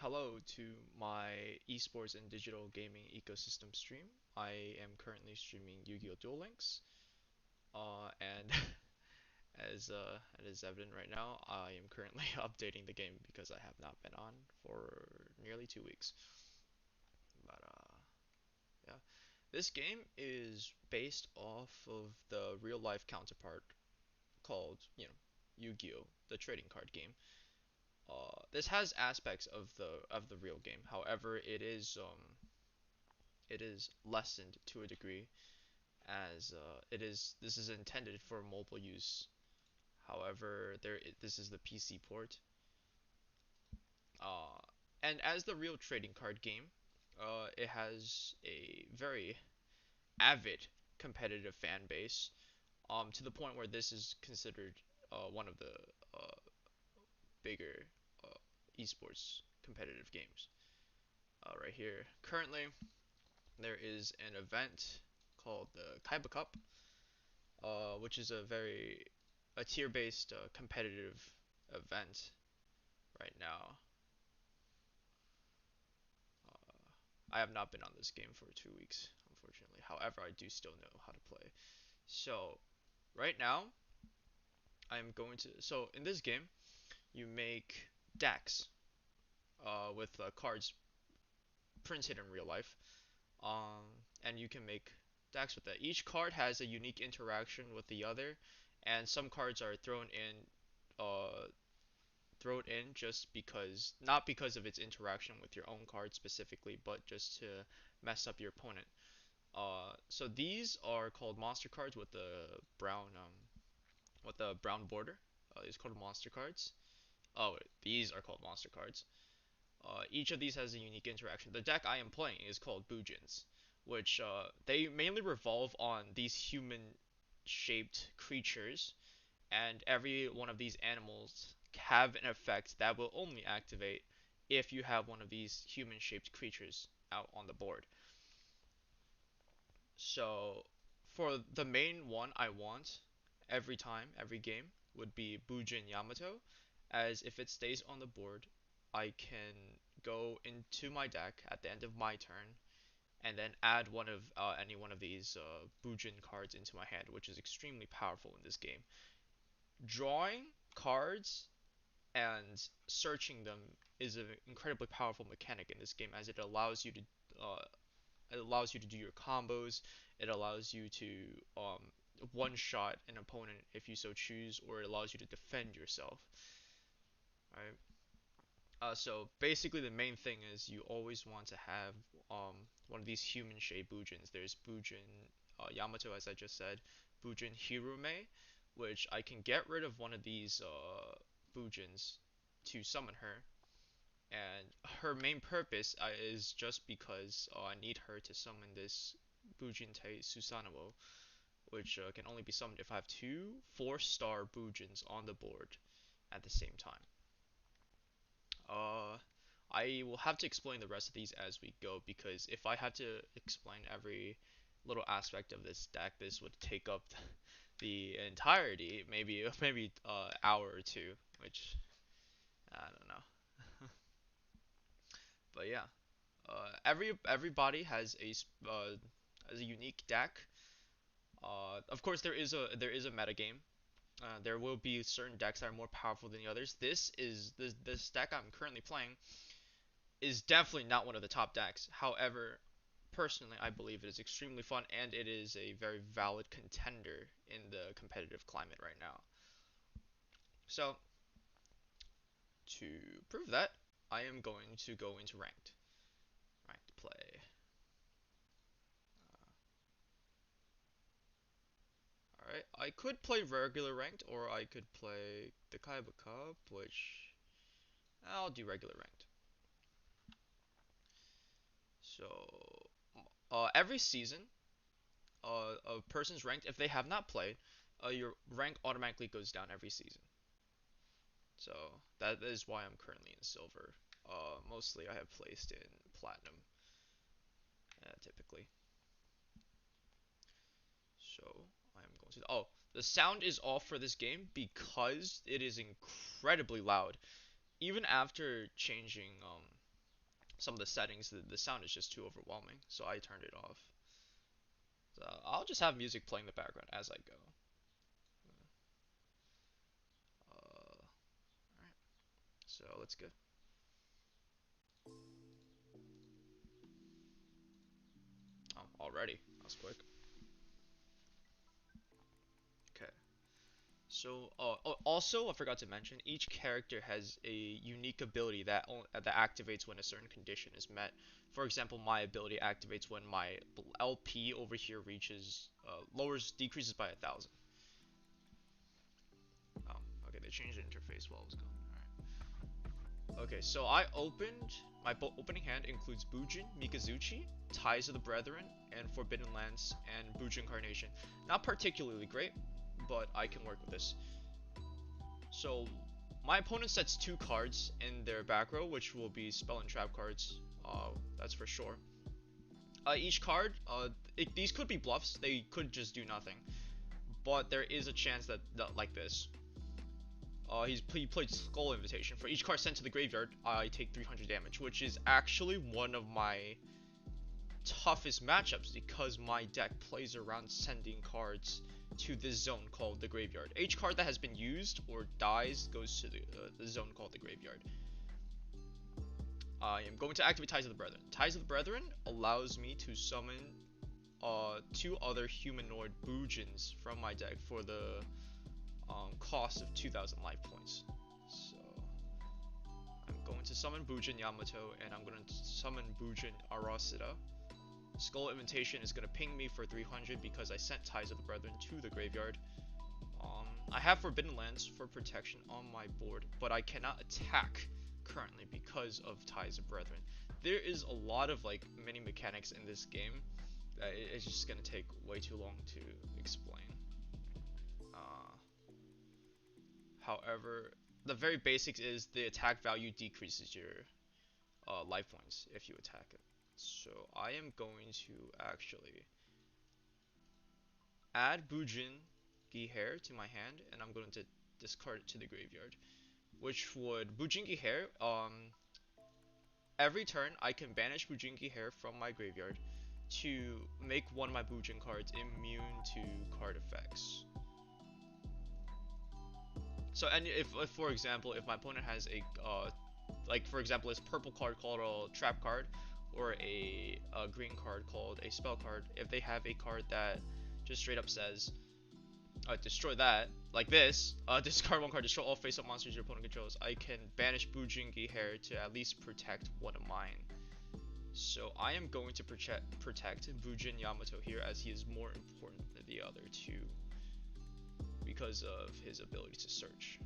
hello to my esports and digital gaming ecosystem stream. I am currently streaming Yu-gi-Oh Duel Links, and it is evident right now, I am currently updating the game because I have not been on for nearly 2 weeks. But yeah, this game is based off of the real life counterpart called, Yu-gi-Oh, the trading card game. This has aspects of the real game. However, it is lessened to a degree as this is intended for mobile use. However, this is the PC port. Uh, and as the real trading card game, it has a very avid competitive fan base. To the point where this is considered one of the uh, bigger esports competitive games. Right here, currently there is an event called the Kaiba Cup, which is a tier-based competitive event right now. I have not been on this game for 2 weeks, unfortunately. However, I do still know how to play. So right now, I'm going to. So in this game, you make decks with cards printed in real life, um, and you can make decks with that. Each card has a unique interaction with the other, and some cards are thrown in just because, not because of its interaction with your own card specifically, but just to mess up your opponent. So these are called monster cards with the brown border. These are called monster cards. Oh, wait, these are called monster cards. Each of these has a unique interaction. The deck I am playing is called Bujins, which they mainly revolve on these human-shaped creatures, and every one of these animals have an effect that will only activate if you have one of these human-shaped creatures out on the board. So, for the main one I want every time, every game, would be Bujin Yamato, as if it stays on the board, I can go into my deck at the end of my turn and then add any one of these Bujin cards into my hand, which is extremely powerful in this game. Drawing cards and searching them is an incredibly powerful mechanic in this game, as uh, it allows you to do your combos. It allows you to um, one shot an opponent if you so choose, or it allows you to defend yourself. Right. So basically, the main thing is you always want to have one of these human-shaped Bujins. There's Bujin Yamato, as I just said, Bujin Hirume, which I can get rid of one of these Bujins to summon her, and her main purpose is just because I need her to summon this Bujinte Susanoo, which can only be summoned if I have two 4-star Bujins on the board at the same time. Uh, I will have to explain the rest of these as we go, because if I had to explain every little aspect of this deck, this would take up the entirety, maybe hour or two, which I don't know. But yeah, everybody has a unique deck. Of course, there is a meta game. There will be certain decks that are more powerful than the others. This deck I'm currently playing is definitely not one of the top decks. However, personally, I believe it is extremely fun, and it is a very valid contender in the competitive climate right now. So, to prove that, I am going to go into ranked play. Alright, I could play regular ranked, or I could play the Kaiba Cup, which I'll do regular ranked. So, every season, a person's ranked, if they have not played, your rank automatically goes down every season. So that is why I'm currently in silver. Mostly I have placed in platinum, typically. So I'm going to. Oh, the sound is off for this game because it is incredibly loud. Even after changing some of the settings, the sound is just too overwhelming, so I turned it off. So I'll just have music playing in the background as I go. Alright, so let's go. Oh, already. That was quick. Okay. So, also, I forgot to mention, each character has a unique ability that activates when a certain condition is met. For example, my ability activates when my LP over here reaches, decreases by 1,000. Oh, okay, they changed the interface while I was gone. Alright. Okay, so I opened, my opening hand includes Bujin, Mikazuchi, Ties of the Brethren, and Forbidden Lands, and Bujin Incarnation. Not particularly great, but I can work with this. So, my opponent sets 2 cards in their back row, which will be spell and trap cards. That's for sure. Each card, these could be bluffs. They could just do nothing. But there is a chance that like this. He played Skull Invitation. For each card sent to the graveyard, I take 300 damage, which is actually one of my toughest matchups because my deck plays around sending cards to this zone called the graveyard. Each card that has been used or dies goes to the zone called the graveyard. I am going to activate Ties of the Brethren. Ties of the Brethren allows me to summon 2 other humanoid Bujins from my deck for the cost of 2,000 life points. So I'm going to summon Bujin Yamato, and I'm going to summon Bujin Arasida. Skull Invitation is going to ping me for 300 because I sent Ties of the Brethren to the graveyard. I have Forbidden Lands for protection on my board, but I cannot attack currently because of Ties of Brethren. There is a lot of like mini mechanics in this game that it's just going to take way too long to explain. However, the very basics is the attack value decreases your life points if you attack it. So I am going to actually add Bujin Giher to my hand, and I'm going to discard it to the graveyard. Which would Bujin Giher, every turn I can banish Bujin Giher from my graveyard to make one of my Bujin cards immune to card effects. So, and if for example, if my opponent has a, like for example, this purple card called a trap card, or a green card called a spell card, if they have a card that just straight up says, destroy that, like this, discard 1 card, destroy all face-up monsters your opponent controls, I can banish Bujin Giher to at least protect one of mine. So I am going to protect Bujin Yamato here, as he is more important than the other 2 because of his ability to search.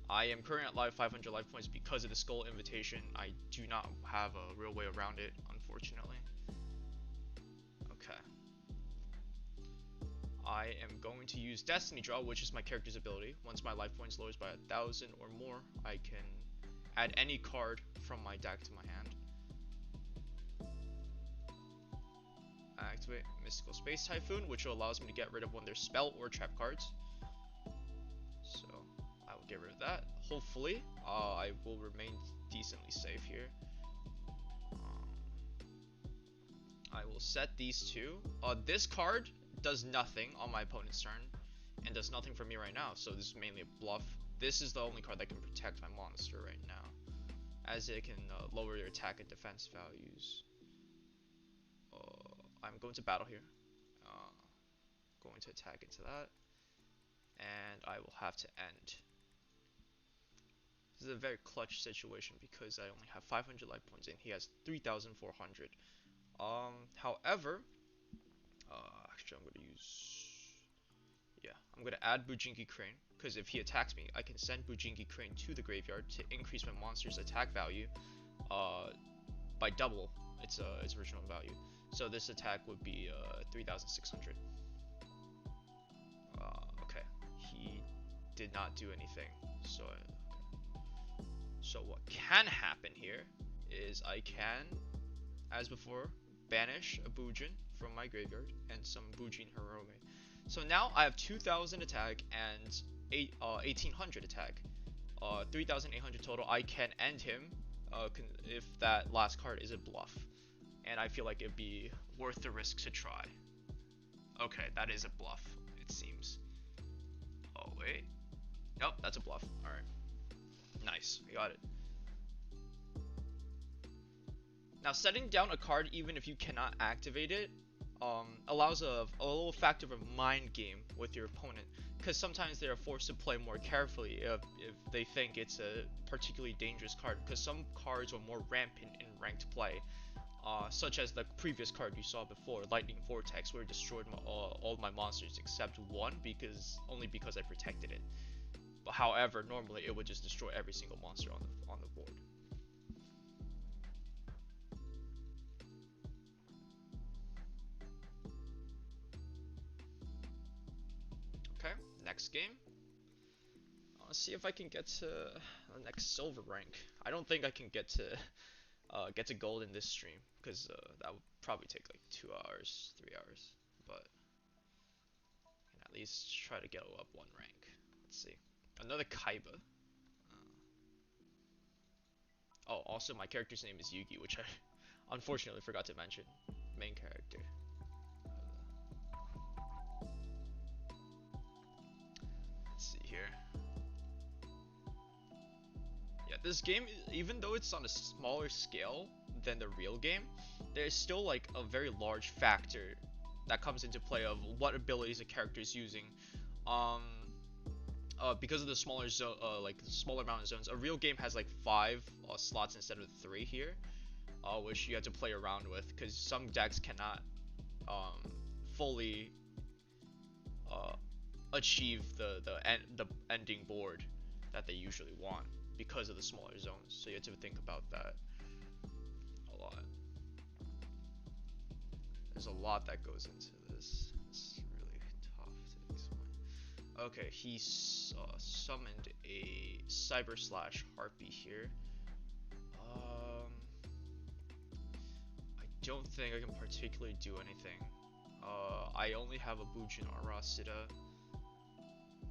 I am currently at 500 life points because of the Skull Invitation. I do not have a real way around it, unfortunately. Okay. I am going to use Destiny Draw, which is my character's ability. Once my life points lowers by 1,000 or more, I can add any card from my deck to my hand. Activate Mystical Space Typhoon, which allows me to get rid of one of their spell or trap cards. So I will get rid of that. Hopefully, I will remain decently safe here. I will set these 2. This card does nothing on my opponent's turn, and does nothing for me right now, so this is mainly a bluff. This is the only card that can protect my monster right now, as it can lower your attack and defense values. I'm going to battle here. Going to attack into that, and I will have to end. This is a very clutch situation because I only have 500 life points and he has 3,400. However, actually I'm going to use, I'm going to add Bujinki Crane, because if he attacks me, I can send Bujinki Crane to the graveyard to increase my monster's attack value by double its original value. So this attack would be 3,600. Okay, he did not do anything. So, okay. So what can happen here is I can, as before, banish a Bujin from my graveyard and some Bujin Hirome. So now I have 2,000 attack and 1,800 attack. 3,800 total. I can end him if that last card is a bluff, and I feel like it'd be worth the risk to try. Okay, that is a bluff, it seems. Oh wait, nope, that's a bluff. All right, nice, we got it. Now setting down a card even if you cannot activate it allows a little factor of a mind game with your opponent, because sometimes they are forced to play more carefully if they think it's a particularly dangerous card, because some cards are more rampant in ranked play, such as the previous card you saw before, Lightning Vortex, where it destroyed all my monsters except one only because I protected it. But however, normally it would just destroy every single monster on the board. Okay, next game. Let's see if I can get to the next silver rank. I don't think I can get to gold in this stream, because that would probably take like 2 hours, 3 hours. But I can at least try to go up one rank. Let's see. Another Kaiba. Oh, also my character's name is Yugi, which I unfortunately forgot to mention. Main character. Let's see here. Yeah, this game, even though it's on a smaller scale than the real game, there's still like a very large factor that comes into play of what abilities a character is using. Um, because of the smaller zone, like smaller amount of zones, a real game has like 5 slots instead of 3 here, which you have to play around with, because some decks cannot fully uh, achieve the ending board that they usually want because of the smaller zones. So you have to think about that a lot. There's a lot that goes into this. It's really tough to explain. Okay, he summoned a Cyber Slash Harpy here. I don't think I can particularly do anything. I only have a Bujin Arasida.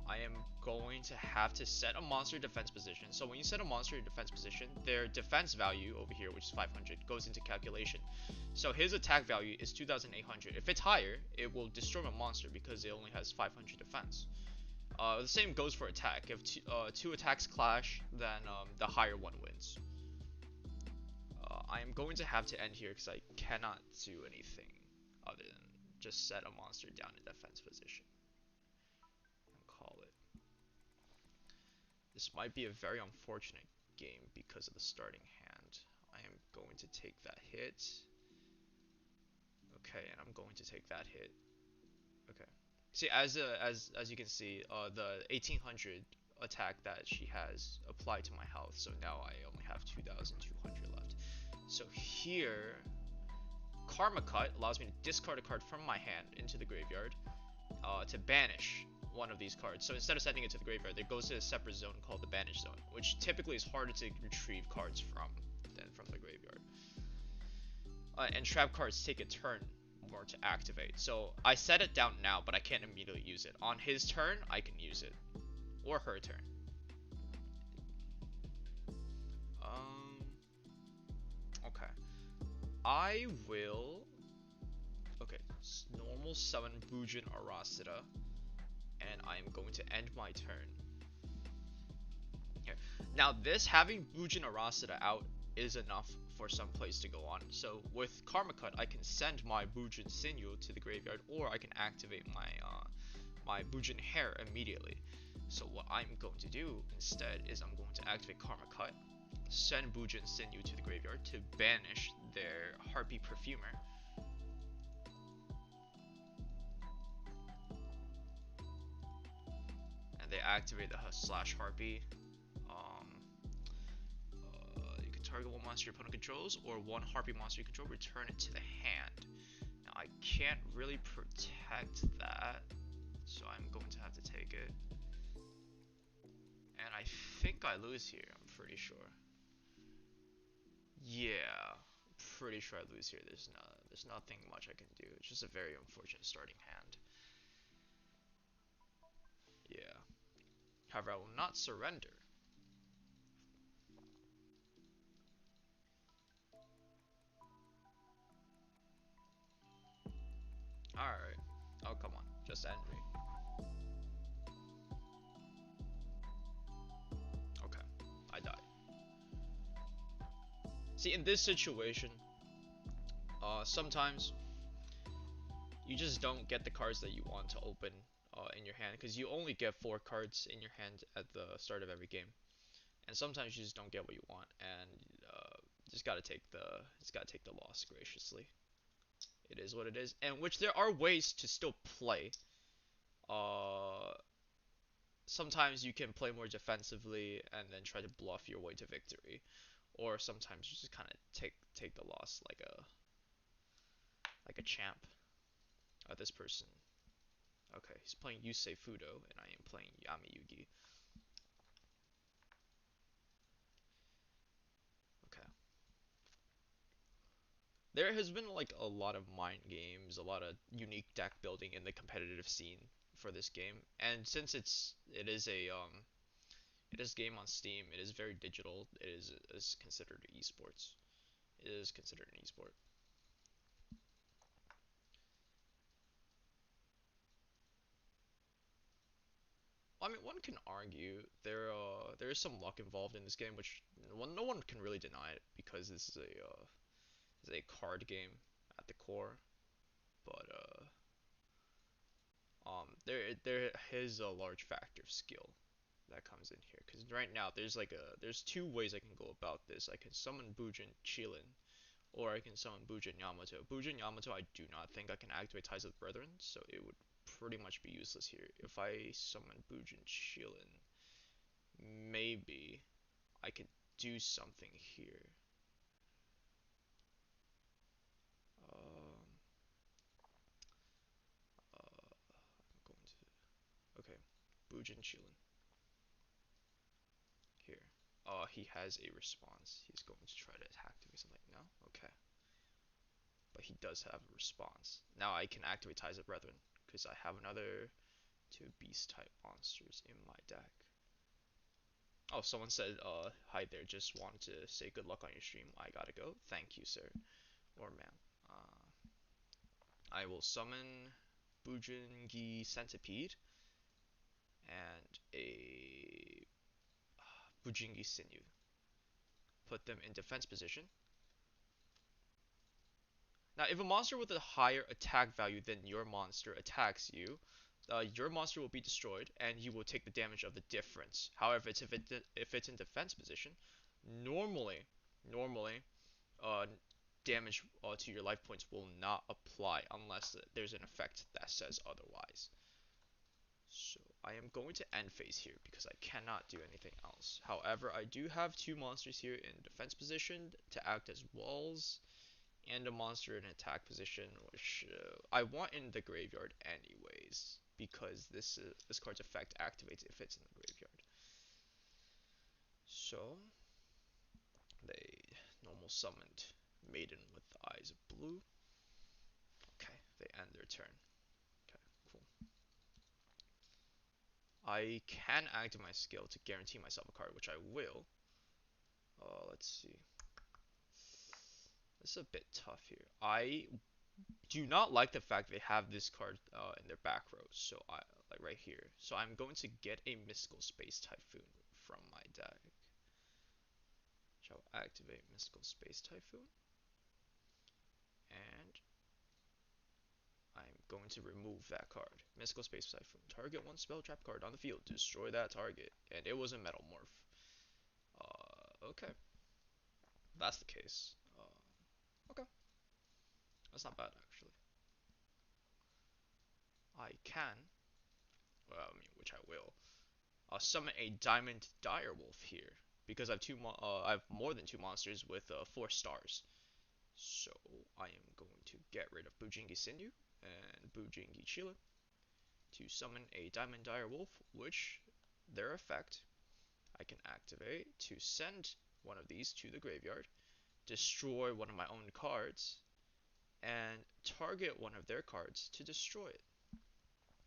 I am going to have to set a monster defense position. So when you set a monster defense position, their defense value over here, which is 500, goes into calculation. So his attack value is 2,800. If it's higher, it will destroy my monster because it only has 500 defense. The same goes for attack. If two attacks clash, then the higher one wins. I am going to have to end here because I cannot do anything other than just set a monster down in defense position and call it. This might be a very unfortunate game because of the starting hand. I am going to take that hit. Okay, and I'm going to take that hit. Okay. See, as you can see, the 1800 attack that she has applied to my health, so now I only have 2200 left. So here, Karma Cut allows me to discard a card from my hand into the graveyard to banish one of these cards. So instead of sending it to the graveyard, it goes to a separate zone called the Banish Zone, which typically is harder to retrieve cards from than from the graveyard. And trap cards take a turn more to activate. So I set it down now, but I can't immediately use it. On his turn, I can use it. Or her turn. Okay. I will... Okay, normal summon Bujin Arasida, and I am going to end my turn. Okay. Now this, having Bujin Arasida out, is enough for some place to go on. So with Karma Cut, I can send my Bujin Sinew to the graveyard, or I can activate my Bujin Hair immediately. So what I'm going to do instead is I'm going to activate Karma Cut, send Bujin Sinew to the graveyard to banish their Harpy Perfumer. And they activate the Slash Harpy. You can target one monster your opponent controls, or one Harpy monster you control, return it to the hand. Now I can't really protect that, so I'm going to have to take it. And I think I lose here, I'm pretty sure. Yeah, pretty sure I lose here. There's nothing much I can do. It's just a very unfortunate starting hand. Yeah. However, I will not surrender. Just end me. Okay, I died. See, in this situation, sometimes you just don't get the cards that you want to open in your hand because you only get 4 cards in your hand at the start of every game, and sometimes you just don't get what you want, and just gotta take the loss graciously. It is what it is, and which there are ways to still play. Uh, Sometimes you can play more defensively and then try to bluff your way to victory, or sometimes you just kind of take the loss like a champ. This person, okay, he's playing Yusei Fudo, and I am playing Yami Yugi. Okay, there has been like a lot of mind games, a lot of unique deck building in the competitive scene for this game, and since it is game on Steam, it is very digital. It is considered esports. It is considered an esport. I mean, one can argue there is some luck involved in this game, which no one can really deny it because this is a card game at the core. But there is a large factor of skill that comes in here because right now there's 2 ways I can go about this. I can summon Bujin Chilin, or I can summon Bujin Yamato. Bujin Yamato I do not think I can activate Ties of the Brethren, so it would pretty much be useless here. If I summon Bujin Chilin, maybe I could do something here. Um, I'm going to okay, Bujin Chilin here. He has a response. He's going to try to attack me. So I'm like, no, okay, but he does have a response. Now I can activate Ties of Brethren because I have another 2 beast type monsters in my deck. Oh, someone said, hi there, just wanted to say good luck on your stream. I gotta go. Thank you, sir. Or ma'am. I will summon Bujingi Centipede and a Bujingi Sinew. Put them in defense position. Now, if a monster with a higher attack value than your monster attacks you, your monster will be destroyed, and you will take the damage of the difference. However, if it's in defense position, normally, normally, uh, damage to your life points will not apply unless there's an effect that says otherwise. So I am going to end phase here because I cannot do anything else. However, I do have 2 monsters here in defense position to act as walls, and a monster in attack position, which I want in the graveyard anyways, because this card's effect activates if it's in the graveyard. So they normal summoned Maiden with the eyes of blue. Okay, they end their turn. Okay, cool. I can activate my skill to guarantee myself a card, which I will. Let's see. This is a bit tough here. I do not like the fact they have this card in their back row, so I like right here. So I'm going to get a Mystical Space Typhoon from my deck. Shall activate Mystical Space Typhoon, and I'm going to remove that card. Mystical Space Typhoon. Target 1 spell trap card on the field. Destroy that target. And it was a Metal Morph. Okay. That's the case. Okay. That's not bad, actually. I can, well, I mean, which I will, summon a Diamond Direwolf here. Because I have more than 2 monsters with 4 stars. So I am going to get rid of Bujingi Sinew and Bujingi Chila to summon a Diamond Dire Wolf, which their effect I can activate to send one of these to the graveyard, destroy one of my own cards, and target one of their cards to destroy it.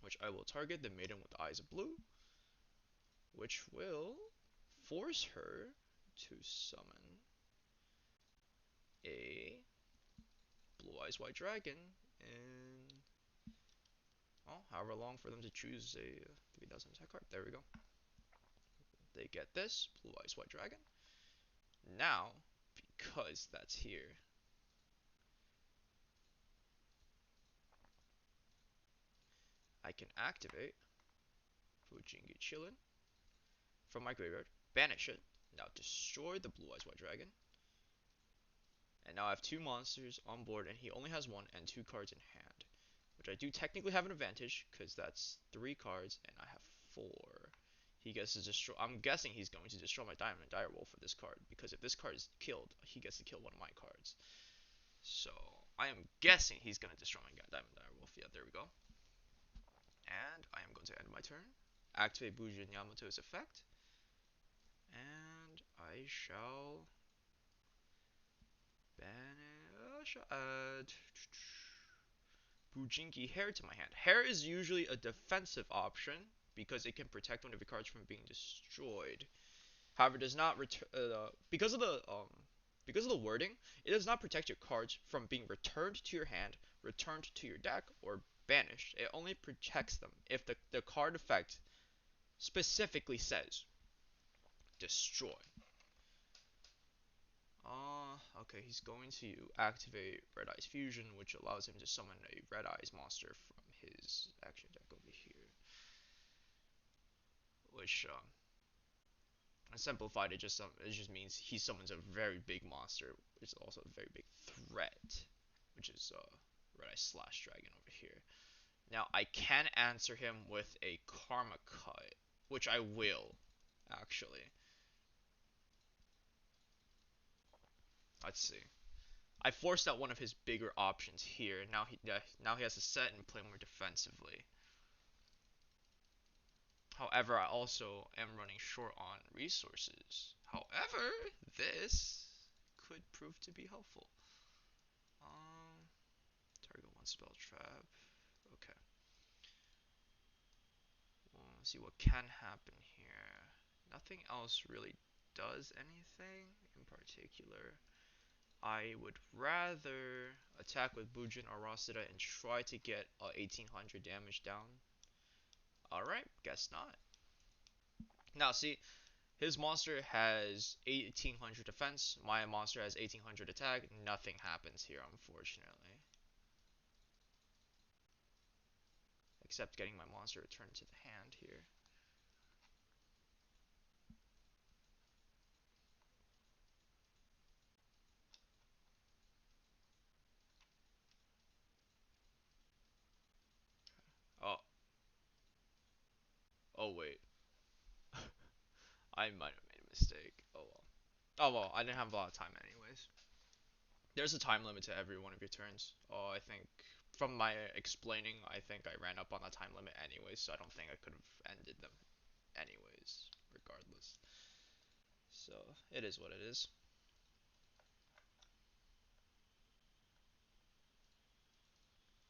Which I will target the Maiden with the Eyes of Blue, which will force her to summon a Blue Eyes White Dragon, and well, however long for them to choose a 3,000 attack card. There we go. They get this Blue Eyes White Dragon. Now, because that's here, I can activate Fujingi Chillin from my graveyard, banish it, now destroy the Blue Eyes White Dragon, and now I have two monsters on board, and he only has one and two cards in hand, which I do technically have an advantage, because that's three cards, and I have four. He gets to destroy. I'm guessing he's going to destroy my Diamond Direwolf for this card, because if this card is killed, he gets to kill one of my cards. So I am guessing he's going to destroy my Diamond Direwolf. Yeah, there we go. And I am going to end my turn, activate Bujin Yamato's effect, and I shall add Bujinki Hair to my hand. Hair is usually a defensive option because it can protect one of your cards from being destroyed. However, it does not because of the wording, it does not protect your cards from being returned to your hand, returned to your deck, or banished. It only protects them if the card effect specifically says destroy. Okay, he's going to activate Red Eyes Fusion, which allows him to summon a Red Eyes monster from his action deck over here. Which, simplified, it just means he summons a very big monster, which is also a very big threat, which is Red Eyes Slash Dragon over here. Now, I can answer him with a Karma Cut, which I will, actually. Let's see. I forced out one of his bigger options here. Now he has to set and play more defensively. However, I also am running short on resources. However, this could prove to be helpful. Target one spell trap. Okay. Let's see what can happen here. Nothing else really does anything in particular. I would rather attack with Bujin Arasida and try to get 1800 damage down. Alright, guess not. Now, see, his monster has 1800 defense, my monster has 1800 attack. Nothing happens here, unfortunately. Except getting my monster returned to the hand here. Oh, oh wait. I might have made a mistake. Oh well. Oh well, I didn't have a lot of time anyways. There's a time limit to every one of your turns. Oh, I think from my explaining, I think I ran up on that time limit anyways, so I don't think I could have ended them anyways, regardless. So, it is what it is.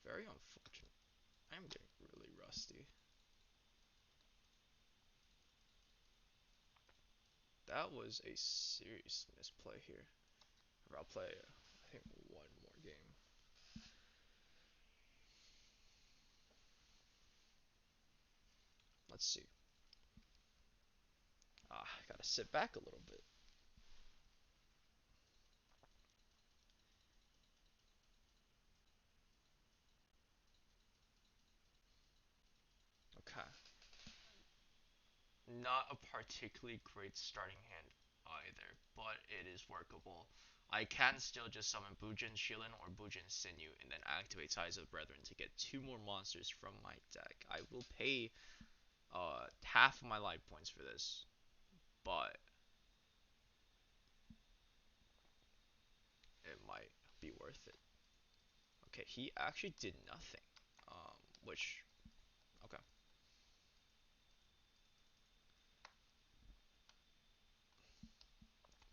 Very unfortunate. I'm getting really rusty. That was a serious misplay here. I'll play, I think, one more game. Let's see. I gotta sit back a little bit. Okay. Not a particularly great starting hand either, but it is workable. I can still just summon Bujin Shilin or Bujin Sinew and then activate Ties of Brethren to get two more monsters from my deck. I will pay half of my life points for this, but it might be worth it. Okay, he actually did nothing. Which, okay.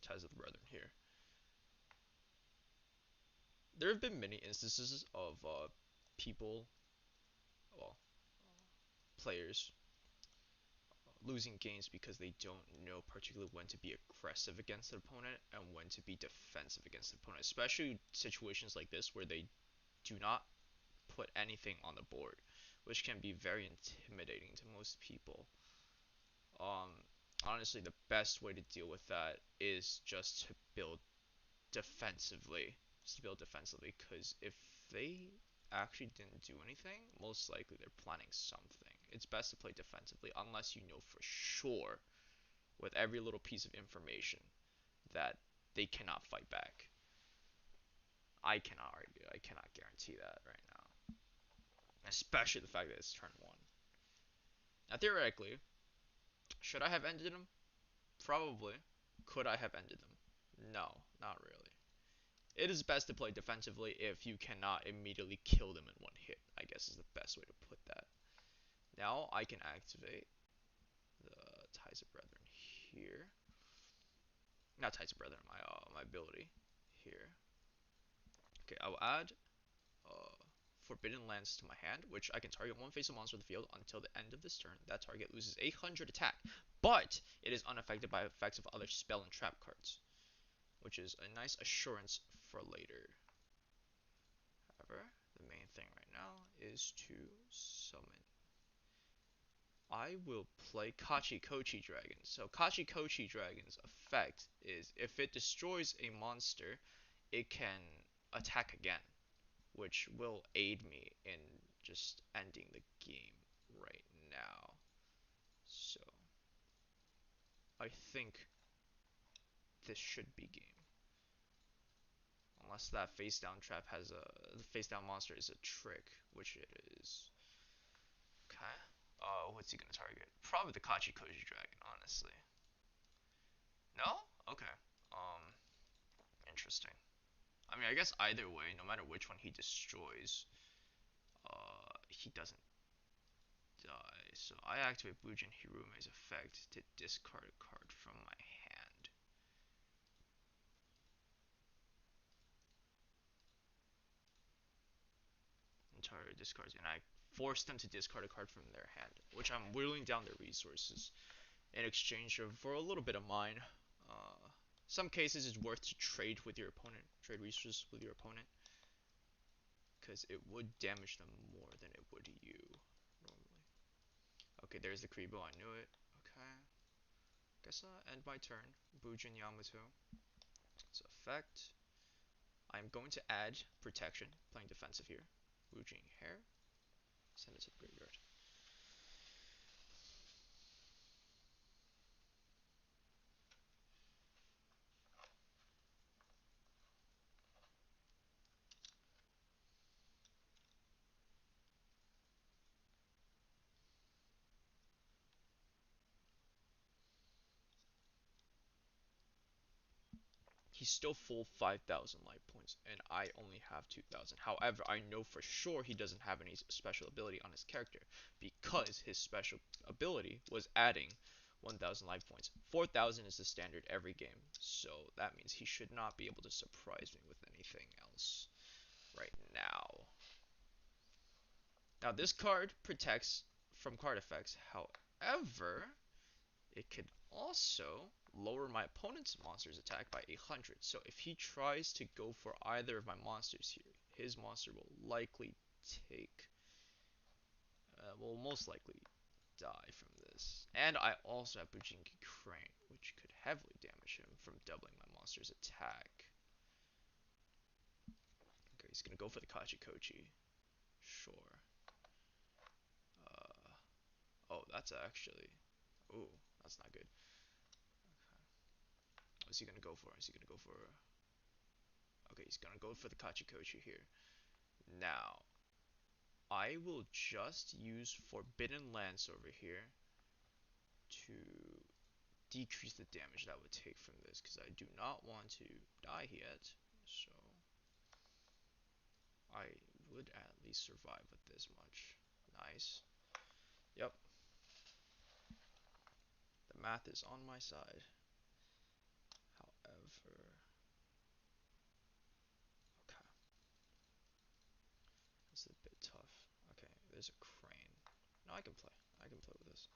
Ties of the Brethren here. There have been many instances of people, well, players losing games because they don't know particularly when to be aggressive against the opponent and when to be defensive against the opponent, especially situations like this where they do not put anything on the board, which can be very intimidating to most people. Um, Honestly, the best way to deal with that is just to build defensively. Just to build defensively, because if they actually didn't do anything, most likely they're planning something. It's best to play defensively unless you know for sure, with every little piece of information, that they cannot fight back. I cannot argue. I cannot guarantee that right now. Especially the fact that it's turn one. Now, theoretically, should I have ended him? Probably. Could I have ended them? No, not really. It is best to play defensively if you cannot immediately kill them in one hit, I guess is the best way to put that. Now I can activate the Ties of Brethren here. Not Ties of Brethren, my ability here. Okay, I will add uh, Forbidden Lands to my hand, which I can target one face of monster on the field until the end of this turn. That target loses 800 attack, but it is unaffected by effects of other spell and trap cards, which is a nice assurance for later. However, the main thing right now is to summon. I will play Kachikochi Dragon. So Kachikochi Dragon's effect is if it destroys a monster, it can attack again, which will aid me in just ending the game right now. So I think this should be game. Unless that face down trap has the face down monster is a trick, which it is. Okay. What's he gonna target? Probably the Kachikoji Dragon, honestly. No? Okay. Interesting. I mean, I guess either way, no matter which one he destroys, he doesn't die. So I activate Bujin Hirume's effect to discard a card from my hand. Entire discards, and I force them to discard a card from their hand, which I'm whittling down their resources in exchange for a little bit of mine. Uh, some cases it's worth to trade with your opponent, trade resources with your opponent, because it would damage them more than it would you normally. Okay, there's the Kribo, I knew it. Okay, guess I'll end my turn. Bujin Yamato. It's effect. I'm going to add protection, playing defensive here. Bujin Hair. Send it to the graveyard. He's still full 5,000 life points, and I only have 2,000. However, I know for sure he doesn't have any special ability on his character, because his special ability was adding 1,000 life points. 4,000 is the standard every game, so that means he should not be able to surprise me with anything else right now. Now, this card protects from card effects. However, it could also lower my opponent's monster's attack by 800. So if he tries to go for either of my monsters here, his monster will likely take, will most likely die from this. And I also have Bujinki Crane, which could heavily damage him from doubling my monster's attack. Okay, he's gonna go for the Kachikochi. Sure. Uh, oh, that's actually, ooh, that's not good. What's he gonna go for? Is he gonna go for? Okay, he's gonna go for the Kachikochi here. Now, I will just use Forbidden Lance over here to decrease the damage that would take from this, because I do not want to die yet. So, I would at least survive with this much. Nice. Yep. The math is on my side. However, okay. This is a bit tough. Okay, there's a crane. No, I can play. I can play with this.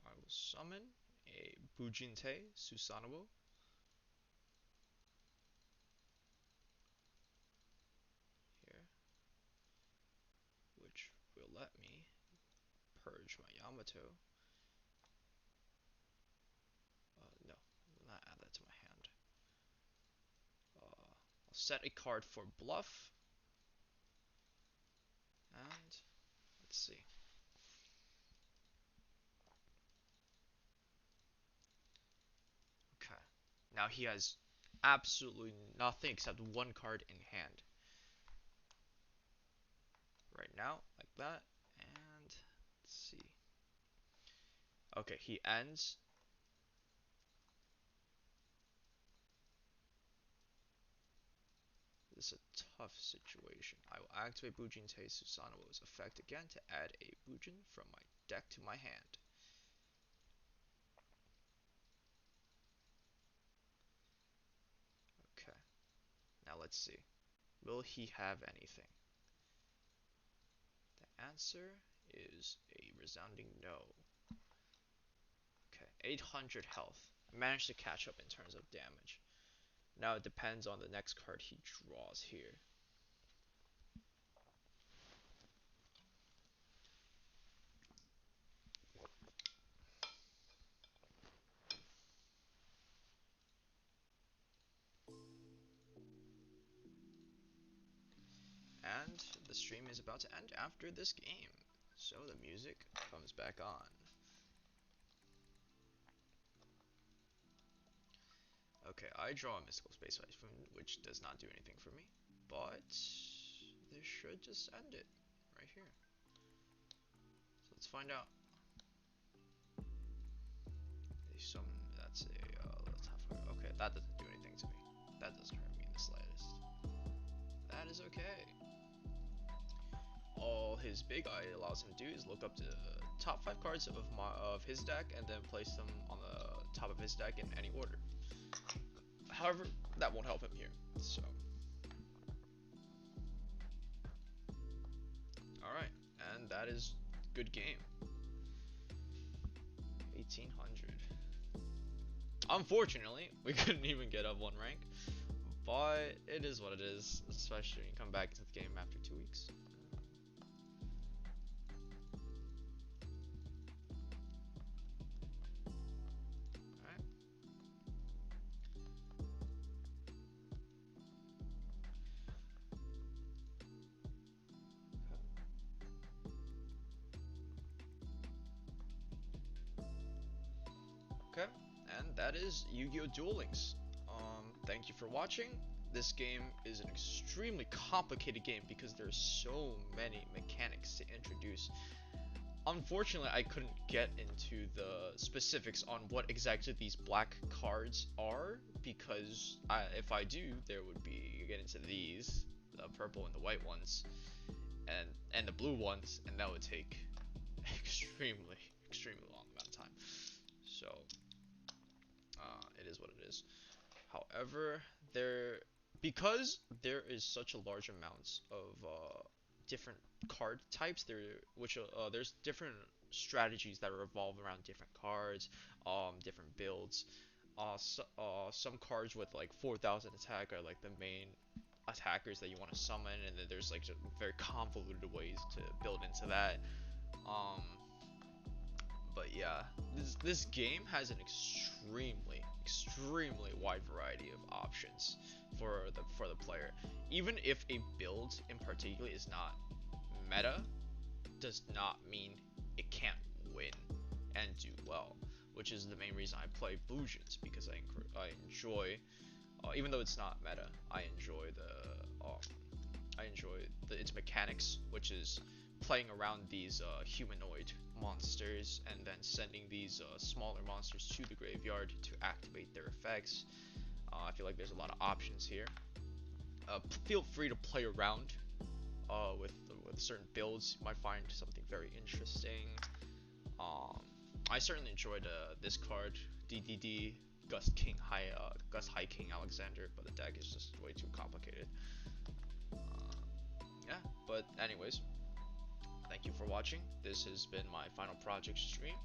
I will summon a Bujinte Susanoo here. purge my Yamato. No, will not add that to my hand. I'll set a card for bluff. And let's see. Okay. Now he has absolutely nothing except one card in hand. Right now, like that. And let's see. Okay, he ends. This is a tough situation. I will activate Bujin Tei Susanoo's effect again to add a Bujin from my deck to my hand. Okay, now let's see. Will he have anything? The answer is a resounding no. Okay, 800 health. I managed to catch up in terms of damage. Now it depends on the next card he draws here. And the stream is about to end after this game. So the music comes back on. Okay, I draw a mystical space typhoon, which does not do anything for me. But this should just end it right here. So let's find out. Some that's a okay, that doesn't do anything to me. That doesn't hurt me in the slightest. That is okay. All his big eye allows him to do is look up to the top 5 cards of his deck and then place them on the top of his deck in any order. However, that won't help him here. So, all right, and that is good game. 1800. Unfortunately, we couldn't even get up 1 rank, but it is what it is. Especially when you come back into the game after 2 weeks. Okay, and that is Yu-gi-Oh Duel Links. Thank you for watching. This game is an extremely complicated game because there's so many mechanics to introduce. Unfortunately, I couldn't get into the specifics on what exactly these black cards are because if I do, there would be, you get into these, the purple and the white ones, and the blue ones, and that would take extremely long amount of time. So it is what it is. However, because there is such a large amount of different card types, there's different strategies that revolve around different cards, different builds. Some cards with like 4,000 attack are like the main attackers that you want to summon, and then there's like just very convoluted ways to build into that. Um, but yeah, this game has an extremely wide variety of options for the player. Even if a build in particular is not meta, does not mean it can't win and do well, which is the main reason I play Bujins, because I enjoy, even though it's not meta, I enjoy its mechanics, which is playing around these humanoid monsters and then sending these smaller monsters to the graveyard to activate their effects. I feel like there's a lot of options here. Feel free to play around with certain builds. You might find something very interesting. I certainly enjoyed this card, DDD Gus High King Alexander, but the deck is just way too complicated. Yeah, but anyways, thank you for watching. This has been my final project stream.